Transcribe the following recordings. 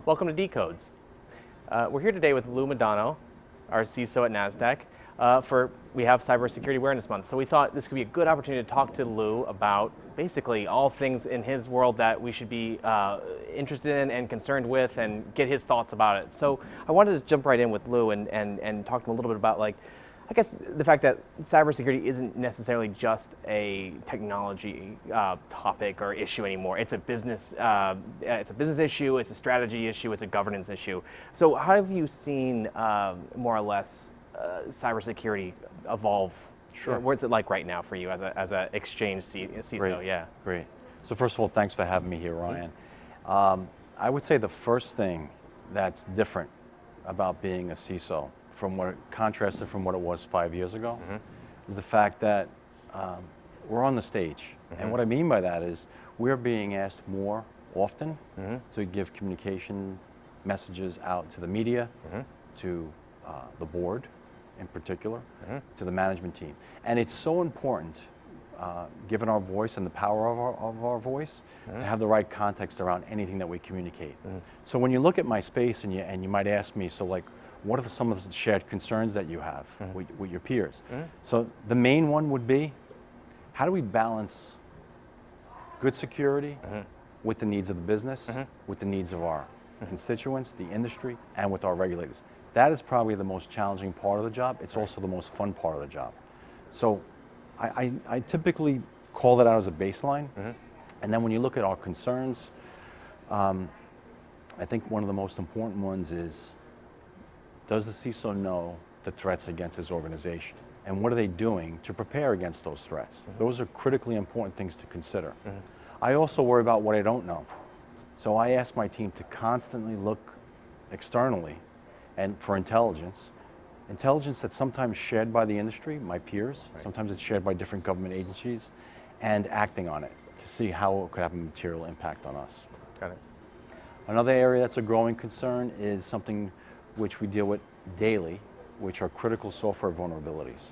Welcome to Decodes. We're here today with Lou Modano, our CISO at Nasdaq. We have Cybersecurity Awareness Month, so we thought this could be a good opportunity to talk to Lou about basically all things in his world that we should be interested in and concerned with, and get his thoughts about it. So I wanted to just jump right in with Lou and talk to him a little bit about, like, I guess the fact that cybersecurity isn't necessarily just a technology topic or issue anymore. It's a business issue. It's a strategy issue. It's a governance issue. So how have you seen more or less cybersecurity evolve? Sure. What's it like right now for you as a exchange CISO? Great. Yeah. Great. So first of all, thanks for having me here, Ryan. I would say the first thing that's different about being a CISO contrasted from what it was 5 years ago, is the fact that we're on the stage. And what I mean by that is we're being asked more often to give communication messages out to the media, to the board in particular, to the management team. And it's so important, given our voice and the power of our voice, to have the right context around anything that we communicate. So when you look at my space and you might ask me, so like, what are some of the shared concerns that you have with your peers? So the main one would be, how do we balance good security with the needs of the business, with the needs of our constituents, the industry, and with our regulators? That is probably the most challenging part of the job. It's also the most fun part of the job. So I typically call that out as a baseline. And then when you look at our concerns, I think one of the most important ones is, does the CISO know the threats against his organization? And what are they doing to prepare against those threats? Those are critically important things to consider. I also worry about what I don't know. So I ask my team to constantly look externally and for intelligence that's sometimes shared by the industry, my peers, sometimes it's shared by different government agencies, and acting on it to see how it could have a material impact on us. Got it. Another area that's a growing concern is something which we deal with daily, which are critical software vulnerabilities.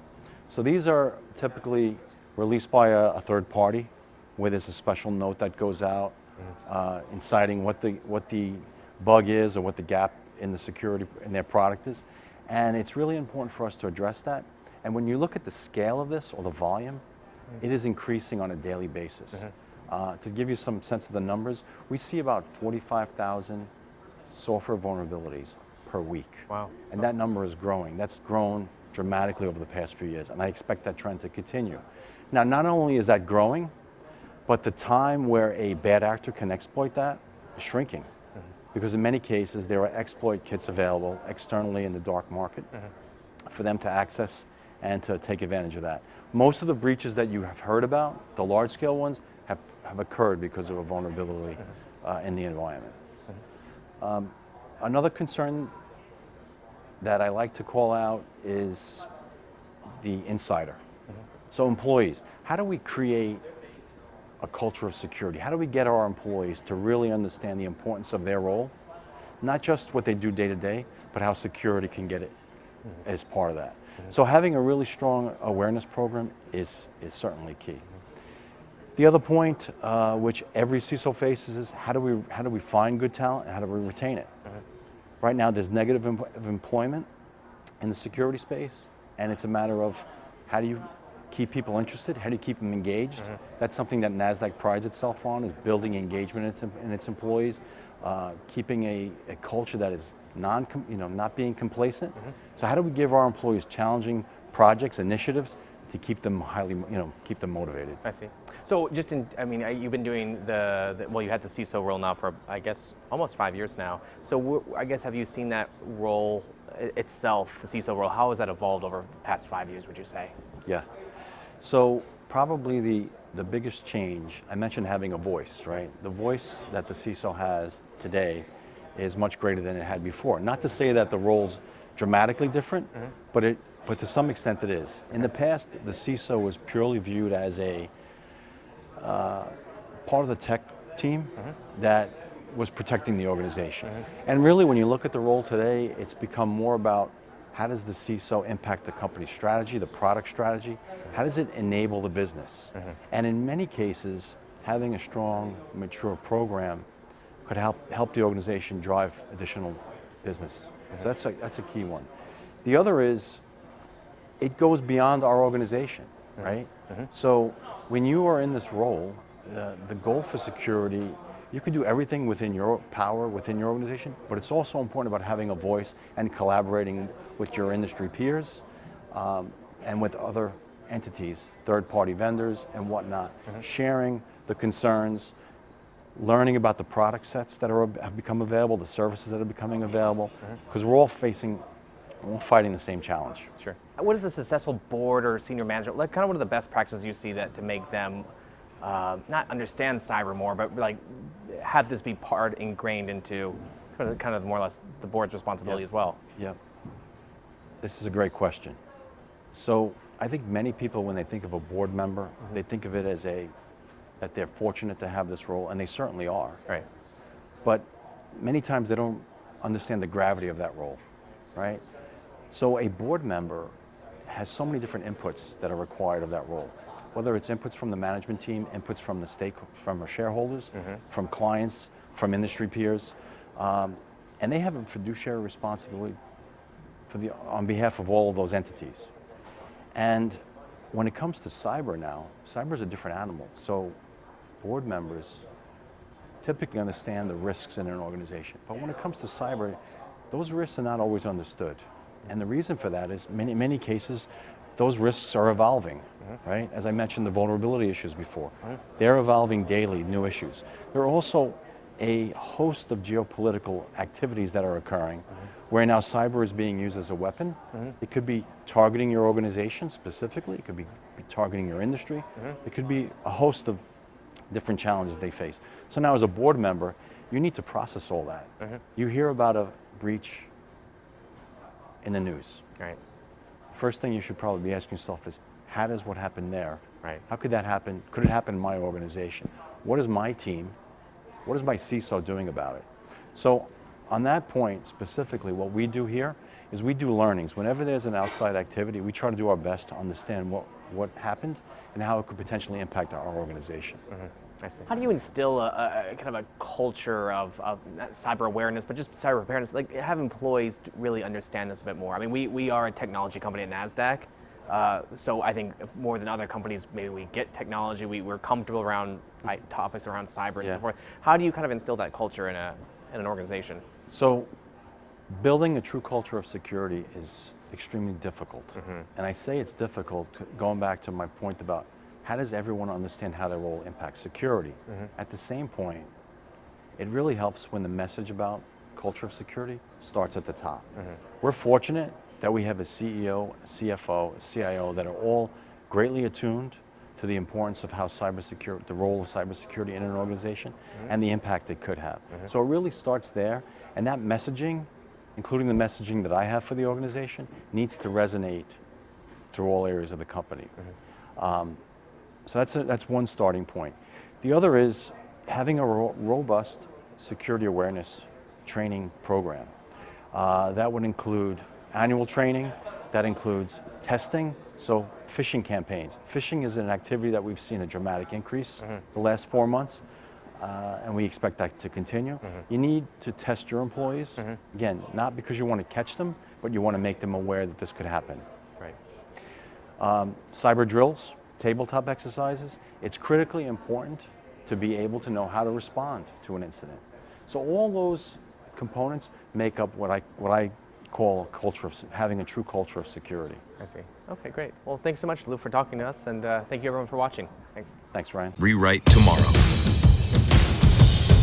So these are typically released by a third party, where there's a special note that goes out inciting what the bug is or what the gap in the security in their product is. And it's really important for us to address that. And when you look at the scale of this or the volume, it is increasing on a daily basis. To give you some sense of the numbers, we see about 45,000 software vulnerabilities per week. Wow. And that number is growing. That's grown dramatically over the past few years, and I expect that trend to continue. Now, not only is that growing, but the time where a bad actor can exploit that is shrinking. Because in many cases, there are exploit kits available externally in the dark market for them to access and to take advantage of that. Most of the breaches that you have heard about, the large-scale ones, have occurred because of a vulnerability in the environment. Another concern that I like to call out is the insider. So employees, how do we create a culture of security? How do we get our employees to really understand the importance of their role? Not just what they do day to day, but how security can get it as part of that. So having a really strong awareness program is certainly key. The other point, which every CISO faces, is how do we find good talent and how do we retain it? Right now, there's negative employment in the security space, and it's a matter of how do you keep people interested, how do you keep them engaged? That's something that Nasdaq prides itself on, is building engagement in its employees, keeping a culture that is not being complacent. So how do we give our employees challenging projects, initiatives, to keep them keep them motivated? I see. So just you've been doing you had the CISO role now for, I guess, almost 5 years now. So I guess, have you seen that role itself, the CISO role, how has that evolved over the past 5 years, would you say? Yeah. So probably the biggest change, I mentioned having a voice, right? The voice that the CISO has today is much greater than it had before. Not to say that the role's dramatically different, but to some extent it is. In the past, the CISO was purely viewed as a part of the tech team that was protecting the organization. And really, when you look at the role today, it's become more about how does the CISO impact the company's strategy, the product strategy? How does it enable the business? And in many cases, having a strong, mature program could help the organization drive additional business. So that's a key one. The other is, it goes beyond our organization, right? So when you are in this role, the goal for security, you can do everything within your power, within your organization, but it's also important about having a voice and collaborating with your industry peers and with other entities, third-party vendors and whatnot, sharing the concerns, learning about the product sets that have become available, the services that are becoming available, because we're all fighting the same challenge. Sure. What is a successful board or senior management, like kind of what are the best practices you see that to make them not understand cyber more, but like have this be part ingrained into kind of more or less the board's responsibility as well? Yep. This is a great question. So I think many people, when they think of a board member, they think of it as that they're fortunate to have this role, and they certainly are. Right. But many times they don't understand the gravity of that role, right? So a board member has so many different inputs that are required of that role, whether it's inputs from the management team, inputs from from our shareholders, from clients, from industry peers, and they have a fiduciary responsibility on behalf of all of those entities. And when it comes to cyber now, cyber is a different animal. So board members typically understand the risks in an organization. But when it comes to cyber, those risks are not always understood. And the reason for that is many cases, those risks are evolving, right? As I mentioned, the vulnerability issues before. They're evolving daily, new issues. There are also a host of geopolitical activities that are occurring where now cyber is being used as a weapon. It could be targeting your organization specifically. It could be targeting your industry. It could be a host of different challenges they face. So now as a board member, you need to process all that. You hear about a breach in the news. Right. First thing you should probably be asking yourself is, how does what happened there? Right. How could that happen? Could it happen in my organization? What is my team? What is my CISO doing about it? So on that point specifically, what we do here is we do learnings. Whenever there's an outside activity, we try to do our best to understand what happened and how it could potentially impact our organization. I see. How do you instill a kind of a culture of not cyber awareness, but just cyber preparedness? Like have employees really understand this a bit more. I mean, we are a technology company at Nasdaq, so I think more than other companies, maybe we get technology, we're comfortable around topics around cyber and so forth. How do you kind of instill that culture in an organization? So, building a true culture of security is extremely difficult, and I say it's difficult going back to my point about how does everyone understand how their role impacts security? At the same point, it really helps when the message about culture of security starts at the top. We're fortunate that we have a CEO, a CFO, a CIO that are all greatly attuned to the importance of how cybersecurity, the role of cybersecurity in an organization, and the impact it could have. So it really starts there, and that messaging, including the messaging that I have for the organization, needs to resonate through all areas of the company. So that's one starting point. The other is having a robust security awareness training program. That would include annual training, that includes testing, so phishing campaigns. Phishing is an activity that we've seen a dramatic increase the last 4 months, and we expect that to continue. You need to test your employees, again, not because you want to catch them, but you want to make them aware that this could happen. Right. Cyber drills, tabletop exercises, it's critically important to be able to know how to respond to an incident. So all those components make up what I call a culture of having a true culture of security. I see. Okay, great. Well, thanks so much, Lou, for talking to us, and thank you everyone for watching. Thanks. Thanks, Ryan. Rewrite tomorrow.